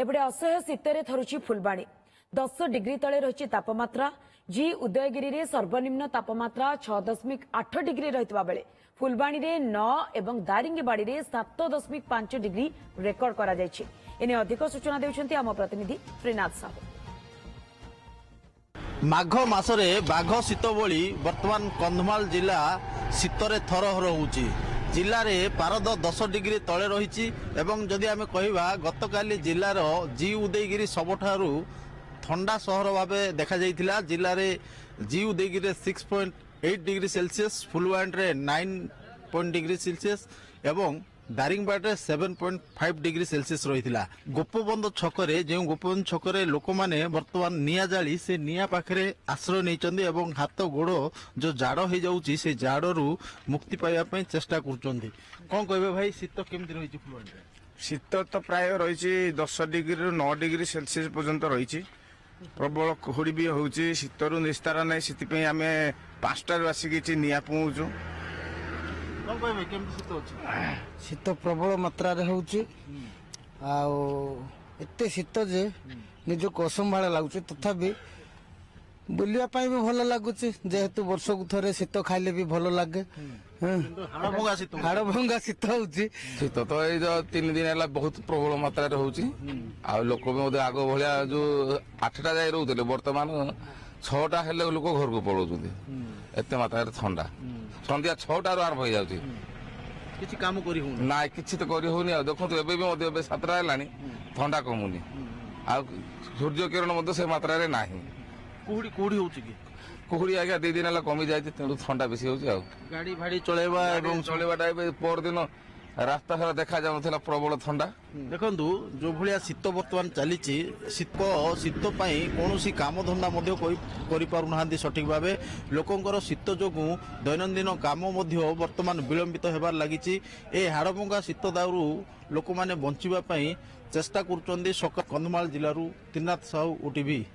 एपटे असह्य शीतरे थरुची फुलबाणी 10 डिग्री तले रही तापमात्रा जी उदयगिरी रे सर्वनिम्न तापमात्रा 6.8 डिग्री रही बेले फुलबाणी रे 9 एवं दारिंगीबाड़ी रे 7.5 डिग्री रेकर्ड करा जायछि। एने अधिक सूचना देउछन्ती आम प्रतिनिधि श्रीनाथ साहू। माघ मासरे बाघ शीत भली वर्तमान कंधमाल जिला शीतरे थरहर होउची। जिले में पारद 10 डिग्री तले रही एवं जदि आम कहवा गतकाली जिलार जी उदयगिरी सबठारु ठंडा सहर भाव देखा जाइथिला। जिले में जी उदयगिरी 6.8 डिग्री सेल्सियस, फुलबाणी रे 9 डिग्री सेल्सियस एवं दारिंगबाड़ी 7.5 डिग्री सेल्सियस रही है। गोपबंध छकरे जो गोपबंध छकरे लोक मैंने बर्तमान निया जाली से निया पाखरे आश्रय नहीं एवं हाथ गोड़ जो जाड़ हो जाऊँगी से जाड़ू मुक्ति पाइबा चेष्टा कर। कौन कहे भाई शीत केमती रही फुलबाणी? शीत तो प्राय रही 10 डिग्री 9 डिग्री सेल्सियस पर्यंत रही। प्रबल कुहुड़ी भी होची, शीतर निस्तार नहीं, से आम 5टार आसिक निया पहुँचू। शीत प्रबल मात्रा होउची एते शीत जे निजको असंभाळ लागुचे। तथापि बुलिया पाई भी भल लागुचे, जेहेतु वर्ष को थरे शीत खाइले भी भल लागे। हाड़ भंगा शीत होउची। शीत तो ये 3 दिन है बहुत प्रबल मात्रा होउची। आ लोक भी आग भलिया जो 8टा जाए रोते बर्तमान 6टा हेले लोक घर को पलाउछन्ती। एते मात्रा ठंडा संध्या 6टार आरंभ हो जाउची। किछि काम करी होउनी ना किछि तो करी होउनी। आ देखो एबे भी मध्य 7टा हेलानी ठंडा कमुनी। आ सूर्य किरण मध्य से मात्रा रे नाही। कुहुड़ी कुहुड़ी होउची कि कुहुड़ी आगे 2 दिन है कमी जाए तेणु ठंडा बेसी होउची। आ गाड़ी भाड़ी चलेबा एवं चलेबाटा पर दिन रास्ता सारा देखा जाउथला प्रबल ठंडा। देखंतु जो भलिया शीत वर्तमान चली शीत पाई कौन काम धंदा करि पारुनाहांती सठिक भावे। लोकंकर शीत जोगु दैनंदिन काम वर्तमान विलंबित हेबार लागिछि। ए हाड़भंगा शीत दाउरु लोक माने बंचिबा पई चेष्टा करुचंदी। कंधमाल जिल्लारू त्रिनाथ साहू, ओटीवी।